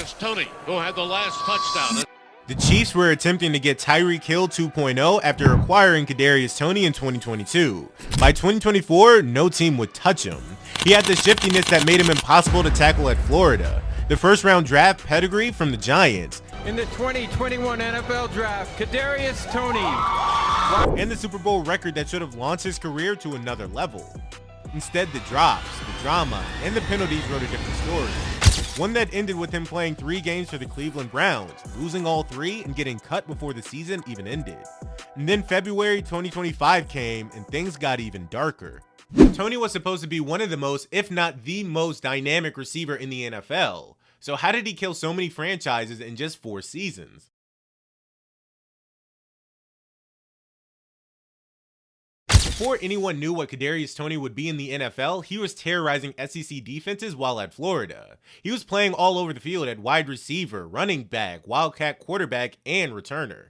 Kadarius Toney, who had the last touchdown. The Chiefs were attempting to get Tyreek Hill 2.0 after acquiring Kadarius Toney in 2022. By 2024, no team would touch him. He had the shiftiness that made him impossible to tackle at Florida. The first-round draft pedigree from the Giants. In the 2021 NFL Draft, Kadarius Toney. And the Super Bowl record that should have launched his career to another level. Instead, the drops, the drama, and the penalties wrote a different story. One that ended with him playing 3 games for the Cleveland Browns, losing all 3 and getting cut before the season even ended. And then February 2025 came and things got even darker. Toney was supposed to be one of the most, if not the most, dynamic receiver in the NFL. So how did he kill so many franchises in just 4 seasons? Before anyone knew what Kadarius Toney would be in the NFL, he was terrorizing SEC defenses while at Florida. He was playing all over the field at wide receiver, running back, wildcat quarterback, and returner.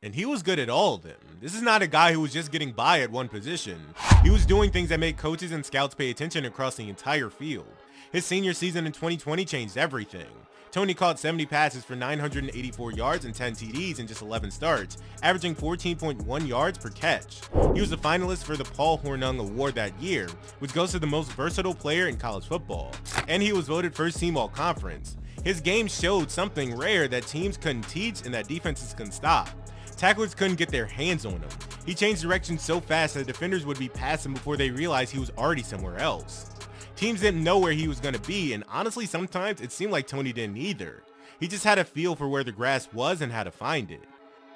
And he was good at all of them. This is not a guy who was just getting by at one position. He was doing things that made coaches and scouts pay attention across the entire field. His senior season in 2020 changed everything. Toney caught 70 passes for 984 yards and 10 TDs in just 11 starts, averaging 14.1 yards per catch. He was a finalist for the Paul Hornung Award that year, which goes to the most versatile player in college football. And he was voted first team all-conference. His game showed something rare that teams couldn't teach and that defenses couldn't stop. Tacklers couldn't get their hands on him. He changed direction so fast that defenders would be past him before they realized he was already somewhere else. Teams didn't know where he was going to be, and honestly sometimes it seemed like Toney didn't either. He just had a feel for where the grass was and how to find it.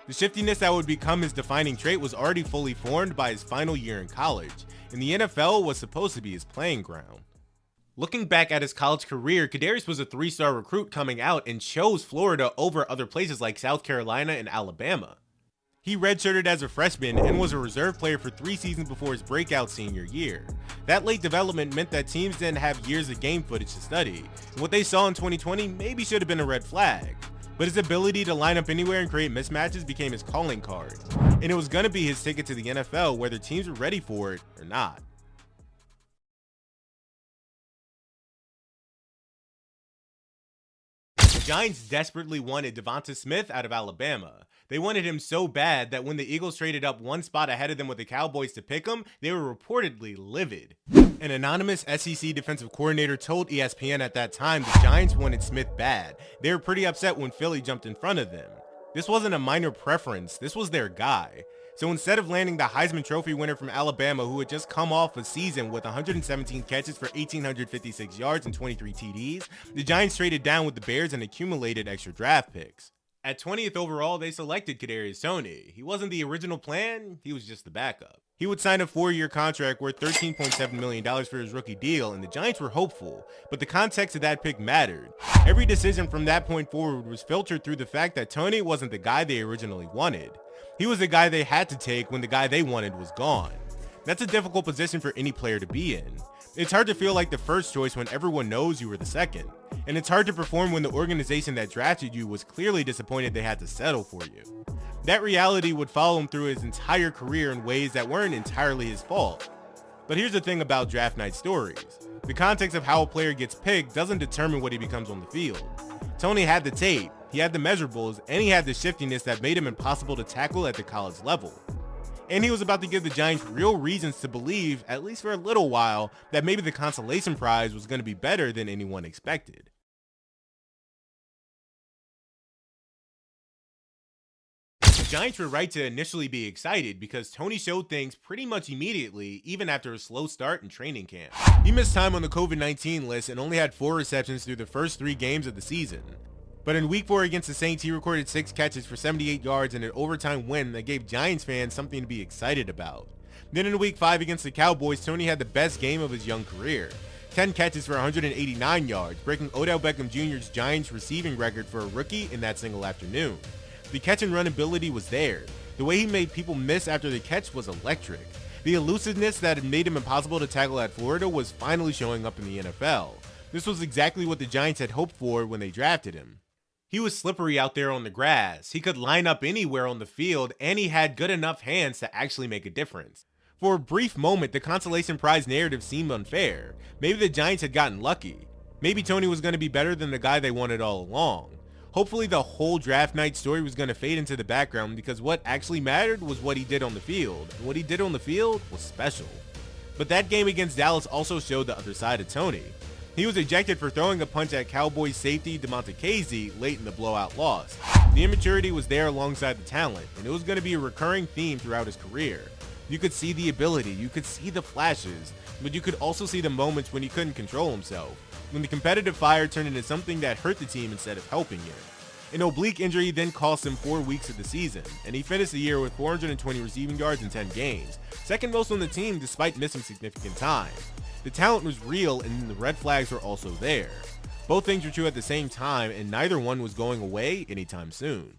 The shiftiness that would become his defining trait was already fully formed by his final year in college, and the NFL was supposed to be his playing ground. Looking back at his college career, Kadarius was a 3-star recruit coming out and chose Florida over other places like South Carolina and Alabama. He redshirted as a freshman and was a reserve player for 3 seasons before his breakout senior year. That late development meant that teams didn't have years of game footage to study, and what they saw in 2020 maybe should have been a red flag. But his ability to line up anywhere and create mismatches became his calling card, and it was going to be his ticket to the NFL whether teams were ready for it or not. The Giants desperately wanted Devonta Smith out of Alabama. They wanted him so bad that when the Eagles traded up 1 spot ahead of them with the Cowboys to pick him, they were reportedly livid. An anonymous SEC defensive coordinator told ESPN at that time the Giants wanted Smith bad. They were pretty upset when Philly jumped in front of them. This wasn't a minor preference, this was their guy. So instead of landing the Heisman Trophy winner from Alabama, who had just come off a season with 117 catches for 1,856 yards and 23 TDs, the Giants traded down with the Bears and accumulated extra draft picks. At 20th overall, they selected Kadarius Toney. He wasn't the original plan, he was just the backup. He would sign a 4-year contract worth $13.7 million for his rookie deal, and the Giants were hopeful, but the context of that pick mattered. Every decision from that point forward was filtered through the fact that Toney wasn't the guy they originally wanted. He was the guy they had to take when the guy they wanted was gone. That's a difficult position for any player to be in. It's hard to feel like the first choice when everyone knows you were the second. And it's hard to perform when the organization that drafted you was clearly disappointed they had to settle for you. That reality would follow him through his entire career in ways that weren't entirely his fault. But here's the thing about draft night stories. The context of how a player gets picked doesn't determine what he becomes on the field. Toney had the tape, he had the measurables, and he had the shiftiness that made him impossible to tackle at the college level. And he was about to give the Giants real reasons to believe, at least for a little while, that maybe the consolation prize was going to be better than anyone expected. The Giants were right to initially be excited because Toney showed things pretty much immediately, even after a slow start in training camp. He missed time on the COVID-19 list and only had 4 receptions through the first 3 games of the season. But in week 4 against the Saints, he recorded 6 catches for 78 yards and an overtime win that gave Giants fans something to be excited about. Then in week 5 against the Cowboys, Toney had the best game of his young career. 10 catches for 189 yards, breaking Odell Beckham Jr.'s Giants receiving record for a rookie in that single afternoon. The catch and run ability was there. The way he made people miss after the catch was electric. The elusiveness that had made him impossible to tackle at Florida was finally showing up in the NFL. This was exactly what the Giants had hoped for when they drafted him. He was slippery out there on the grass, he could line up anywhere on the field, and he had good enough hands to actually make a difference. For a brief moment, the consolation prize narrative seemed unfair. Maybe the Giants had gotten lucky. Maybe Toney was going to be better than the guy they wanted all along. Hopefully the whole draft night story was going to fade into the background, because what actually mattered was what he did on the field, and what he did on the field was special. But that game against Dallas also showed the other side of Toney. He was ejected for throwing a punch at Cowboys safety DeMonte Casey late in the blowout loss. The immaturity was there alongside the talent, and it was going to be a recurring theme throughout his career. You could see the ability, you could see the flashes, but you could also see the moments when he couldn't control himself, when the competitive fire turned into something that hurt the team instead of helping it. An oblique injury then cost him 4 weeks of the season, and he finished the year with 420 receiving yards in 10 games, second most on the team despite missing significant time. The talent was real, and the red flags were also there. Both things were true at the same time, and neither one was going away anytime soon.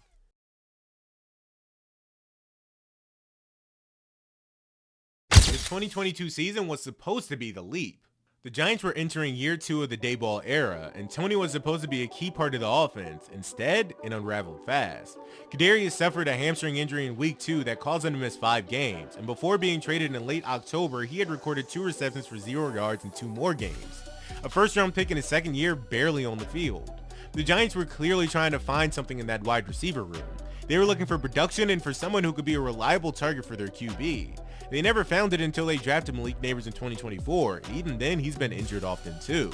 The 2022 season was supposed to be the leap. The Giants were entering year 2 of the Dayball era, and Toney was supposed to be a key part of the offense. Instead, it unraveled fast. Kadarius suffered a hamstring injury in week 2 that caused him to miss 5 games, and before being traded in late October, he had recorded 2 receptions for 0 yards in 2 more games. A first-round pick in his second year barely on the field. The Giants were clearly trying to find something in that wide receiver room. They were looking for production and for someone who could be a reliable target for their QB. They never found it until they drafted Malik Nabers in 2024, and even then he's been injured often too.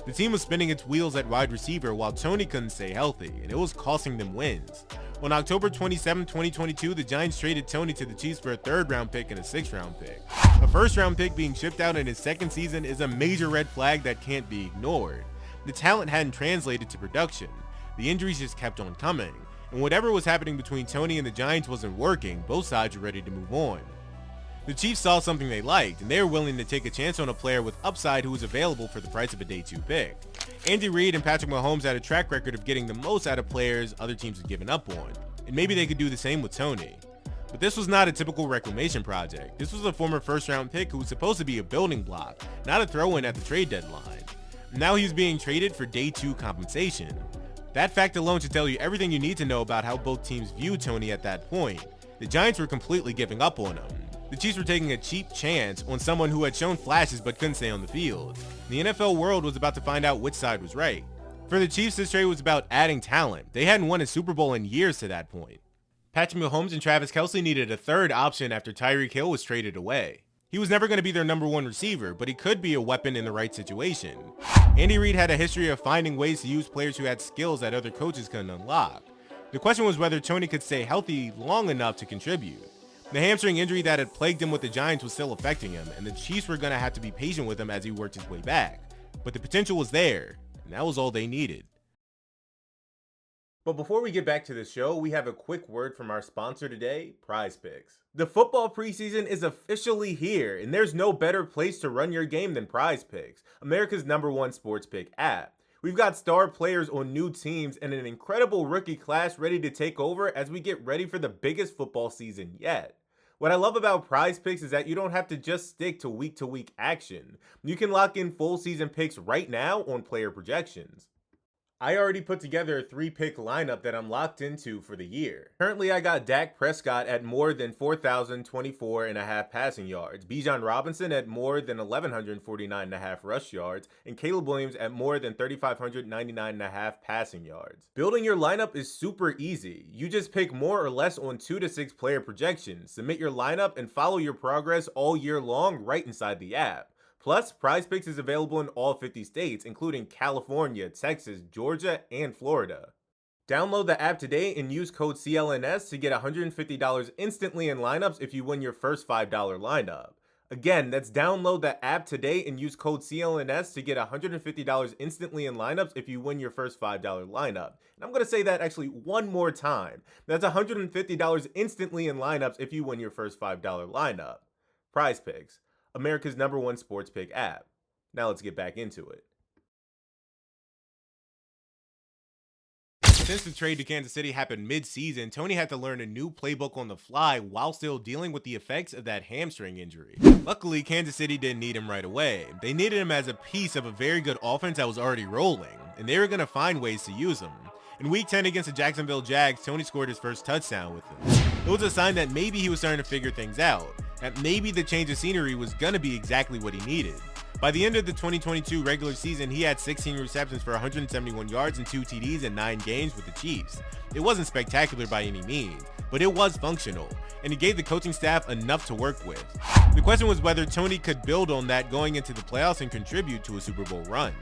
The team was spinning its wheels at wide receiver while Toney couldn't stay healthy, and it was costing them wins. On October 27, 2022, the Giants traded Toney to the Chiefs for a 3rd round pick and a 6th round pick. A 1st round pick being shipped out in his 2nd season is a major red flag that can't be ignored. The talent hadn't translated to production. The injuries just kept on coming, and whatever was happening between Toney and the Giants wasn't working. Both sides were ready to move on. The Chiefs saw something they liked, and they were willing to take a chance on a player with upside who was available for the price of a day 2 pick. Andy Reid and Patrick Mahomes had a track record of getting the most out of players other teams had given up on, and maybe they could do the same with Toney. But this was not a typical reclamation project. This was a former 1st round pick who was supposed to be a building block, not a throw-in at the trade deadline. Now he was being traded for day 2 compensation. That fact alone should tell you everything you need to know about how both teams viewed Toney at that point. The Giants were completely giving up on him. The Chiefs were taking a cheap chance on someone who had shown flashes but couldn't stay on the field. The NFL world was about to find out which side was right. For the Chiefs, this trade was about adding talent. They hadn't won a Super Bowl in years to that point. Patrick Mahomes and Travis Kelce needed a 3rd option after Tyreek Hill was traded away. He was never going to be their number 1 receiver, but he could be a weapon in the right situation. Andy Reid had a history of finding ways to use players who had skills that other coaches couldn't unlock. The question was whether Toney could stay healthy long enough to contribute. The hamstring injury that had plagued him with the Giants was still affecting him, and the Chiefs were going to have to be patient with him as he worked his way back. But the potential was there, and that was all they needed. But before we get back to the show, we have a quick word from our sponsor today, Prize Picks. The football preseason is officially here, and there's no better place to run your game than Prize Picks, America's #1 sports pick app. We've got star players on new teams and an incredible rookie class ready to take over as we get ready for the biggest football season yet. What I love about Prize Picks is that you don't have to just stick to week action. You can lock in full season picks right now on player projections. I already put together a 3-pick lineup that I'm locked into for the year. Currently, I got Dak Prescott at more than 4,024.5 passing yards, Bijan Robinson at more than 1,149.5 rush yards, and Caleb Williams at more than 3,599.5 passing yards. Building your lineup is super easy. You just pick more or less on 2 to 6 player projections, submit your lineup, and follow your progress all year long right inside the app. Plus, Prize Picks is available in all 50 states, including California, Texas, Georgia, and Florida. Download the app today and use code CLNS to get $150 instantly in lineups if you win your first $5 lineup. Again, that's download the app today and use code CLNS to get $150 instantly in lineups if you win your first $5 lineup. And I'm going to say that actually one more time. That's $150 instantly in lineups if you win your first $5 lineup. Prize Picks, America's #1 sports pick app. Now let's get back into it. Since the trade to Kansas City happened mid-season, Toney had to learn a new playbook on the fly while still dealing with the effects of that hamstring injury. Luckily, Kansas City didn't need him right away. They needed him as a piece of a very good offense that was already rolling, and they were going to find ways to use him. In Week 10 against the Jacksonville Jags, Toney scored his first touchdown with him. It was a sign that maybe he was starting to figure things out, that maybe the change of scenery was going to be exactly what he needed. By the end of the 2022 regular season, he had 16 receptions for 171 yards and 2 TDs in 9 games with the Chiefs. It wasn't spectacular by any means, but it was functional, and it gave the coaching staff enough to work with. The question was whether Toney could build on that going into the playoffs and contribute to a Super Bowl run.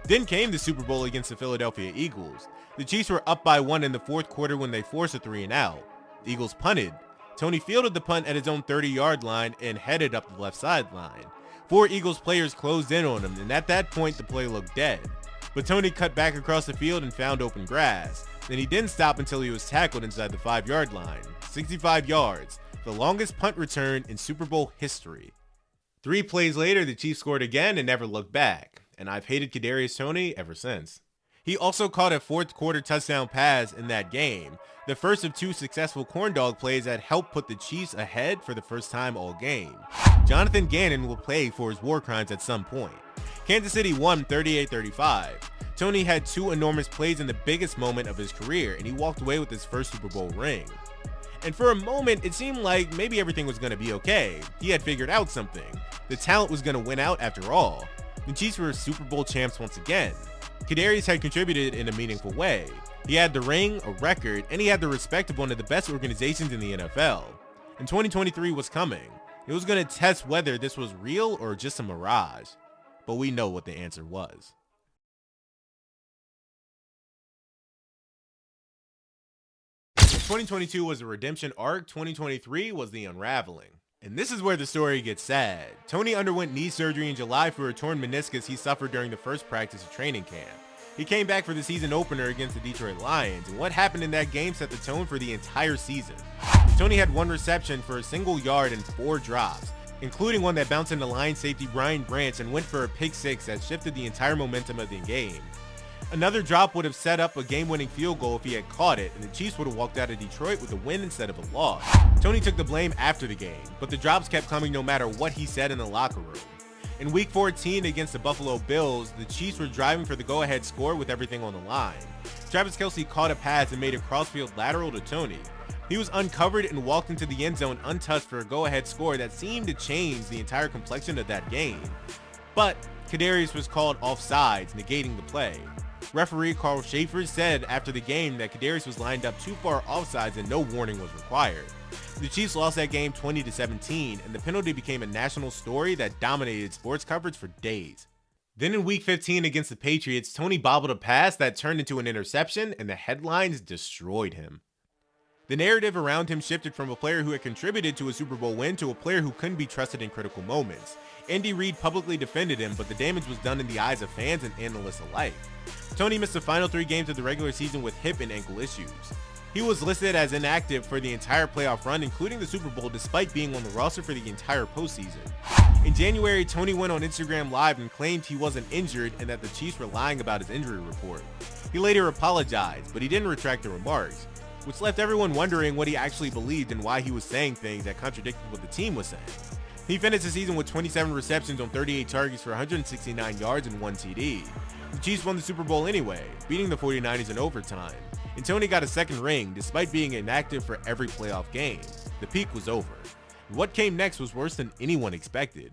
Then came the Super Bowl against the Philadelphia Eagles. The Chiefs were up by 1 in the fourth quarter when they forced a 3-and-out. The Eagles punted. Toney fielded the punt at his own 30-yard line and headed up the left sideline. 4 Eagles players closed in on him, and at that point the play looked dead. But Toney cut back across the field and found open grass. Then he didn't stop until he was tackled inside the 5-yard line. 65 yards, the longest punt return in Super Bowl history. 3 plays later, the Chiefs scored again and never looked back, and I've hated Kadarius Toney ever since. He also caught a fourth quarter touchdown pass in that game, the first of 2 successful corn dog plays that helped put the Chiefs ahead for the first time all game. Jonathan Gannon will pay for his war crimes at some point. Kansas City won 38-35. Toney had 2 enormous plays in the biggest moment of his career, and he walked away with his first Super Bowl ring. And for a moment, it seemed like maybe everything was going to be okay. He had figured out something. The talent was going to win out after all. The Chiefs were Super Bowl champs once again. Kadarius had contributed in a meaningful way. He had the ring, a record, and he had the respect of one of the best organizations in the NFL. And 2023 was coming. It was going to test whether this was real or just a mirage. But we know what the answer was. 2022 was a redemption arc, 2023 was the unraveling. And this is where the story gets sad. Toney underwent knee surgery in July for a torn meniscus he suffered during the first practice of training camp. He came back for the season opener against the Detroit Lions, and what happened in that game set the tone for the entire season. Toney had 1 reception for a single yard and 4 drops, including one that bounced into Lions safety Brian Branch and went for a pick 6 that shifted the entire momentum of the game. Another drop would have set up a game-winning field goal if he had caught it, and the Chiefs would have walked out of Detroit with a win instead of a loss. Toney took the blame after the game, but the drops kept coming no matter what he said in the locker room. In Week 14 against the Buffalo Bills, the Chiefs were driving for the go-ahead score with everything on the line. Travis Kelce caught a pass and made a crossfield lateral to Toney. He was uncovered and walked into the end zone untouched for a go-ahead score that seemed to change the entire complexion of that game. But Kadarius was called offsides, negating the play. Referee Carl Schaefer said after the game that Kadarius was lined up too far offsides and no warning was required. The Chiefs lost that game 20-17, and the penalty became a national story that dominated sports coverage for days. Then in Week 15 against the Patriots, Toney bobbled a pass that turned into an interception, and the headlines destroyed him. The narrative around him shifted from a player who had contributed to a Super Bowl win to a player who couldn't be trusted in critical moments. Andy Reid publicly defended him, but the damage was done in the eyes of fans and analysts alike. Toney missed the final 3 games of the regular season with hip and ankle issues. He was listed as inactive for the entire playoff run, including the Super Bowl, despite being on the roster for the entire postseason. In January, Toney went on Instagram Live and claimed he wasn't injured and that the Chiefs were lying about his injury report. He later apologized, but he didn't retract the remarks, which left everyone wondering what he actually believed and why he was saying things that contradicted what the team was saying. He finished the season with 27 receptions on 38 targets for 169 yards and 1 TD. The Chiefs won the Super Bowl anyway, beating the 49ers in overtime. And Toney got a second ring despite being inactive for every playoff game. The peak was over. And what came next was worse than anyone expected.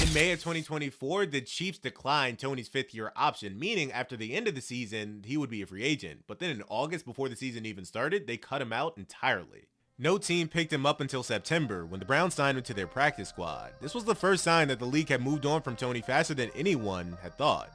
In May of 2024, the Chiefs declined Toney's 5th-year option, meaning after the end of the season, he would be a free agent. But then in August, before the season even started, they cut him out entirely. No team picked him up until September, when the Browns signed him to their practice squad. This was the first sign that the league had moved on from Toney faster than anyone had thought.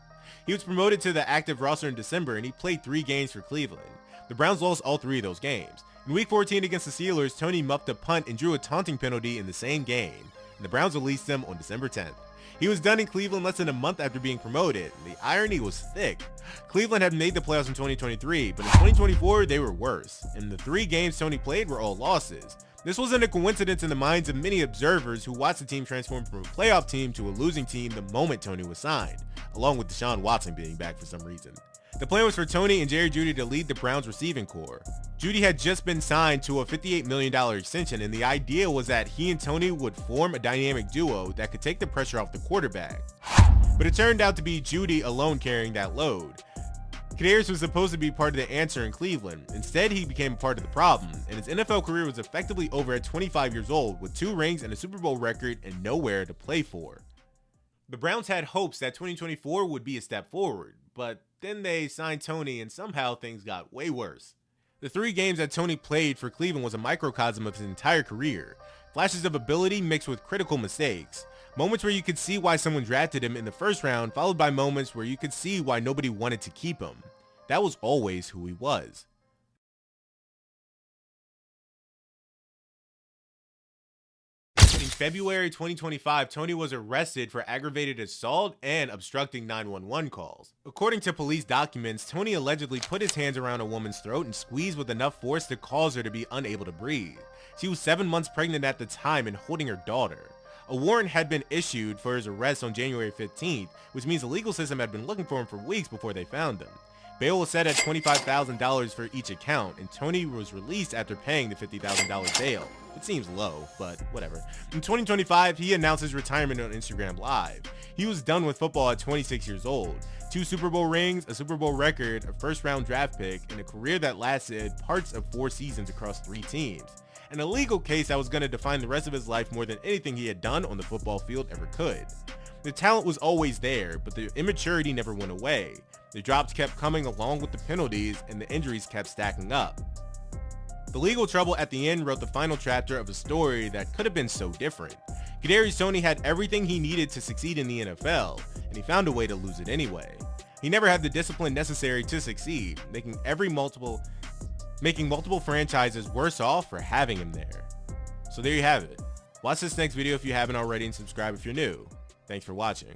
He was promoted to the active roster in December, and he played 3 games for Cleveland. The Browns lost all 3 of those games. In Week 14 against the Steelers, Toney muffed a punt and drew a taunting penalty in the same game, and the Browns released him on December 10th. He was done in Cleveland less than a month after being promoted. The irony was thick. Cleveland had made the playoffs in 2023, but in 2024, they were worse. And the 3 games Toney played were all losses. This wasn't a coincidence in the minds of many observers who watched the team transform from a playoff team to a losing team the moment Toney was signed, along with Deshaun Watson being back for some reason. The plan was for Toney and Jerry Jeudy to lead the Browns receiving corps. Jeudy had just been signed to a $58 million extension, and the idea was that he and Toney would form a dynamic duo that could take the pressure off the quarterback. But it turned out to be Jeudy alone carrying that load. Kadarius was supposed to be part of the answer in Cleveland. Instead, he became a part of the problem, and his NFL career was effectively over at 25 years old with 2 rings and a Super Bowl record and nowhere to play for. The Browns had hopes that 2024 would be a step forward, but then they signed Toney and somehow things got way worse. The 3 games that Toney played for Cleveland was a microcosm of his entire career. Flashes of ability mixed with critical mistakes. Moments where you could see why someone drafted him in the first round, followed by moments where you could see why nobody wanted to keep him. That was always who he was. In February 2025, Toney was arrested for aggravated assault and obstructing 911 calls. According to police documents, Toney allegedly put his hands around a woman's throat and squeezed with enough force to cause her to be unable to breathe. She was 7 months pregnant at the time and holding her daughter. A warrant had been issued for his arrest on January 15th, which means the legal system had been looking for him for weeks before they found him. Bail was set at $25,000 for each account, and Toney was released after paying the $50,000 bail. It seems low, but whatever. In 2025, he announced his retirement on Instagram Live. He was done with football at 26 years old. 2 Super Bowl rings, a Super Bowl record, a first-round draft pick, and a career that lasted parts of 4 seasons across 3 teams. And a legal case that was going to define the rest of his life more than anything he had done on the football field ever could. The talent was always there, but the immaturity never went away. The drops kept coming along with the penalties, and the injuries kept stacking up. The legal trouble at the end wrote the final chapter of a story that could have been so different. Kadarius Toney had everything he needed to succeed in the NFL, and he found a way to lose it anyway. He never had the discipline necessary to succeed, making multiple franchises worse off for having him there. So there you have it. Watch this next video if you haven't already and subscribe if you're new. Thanks for watching.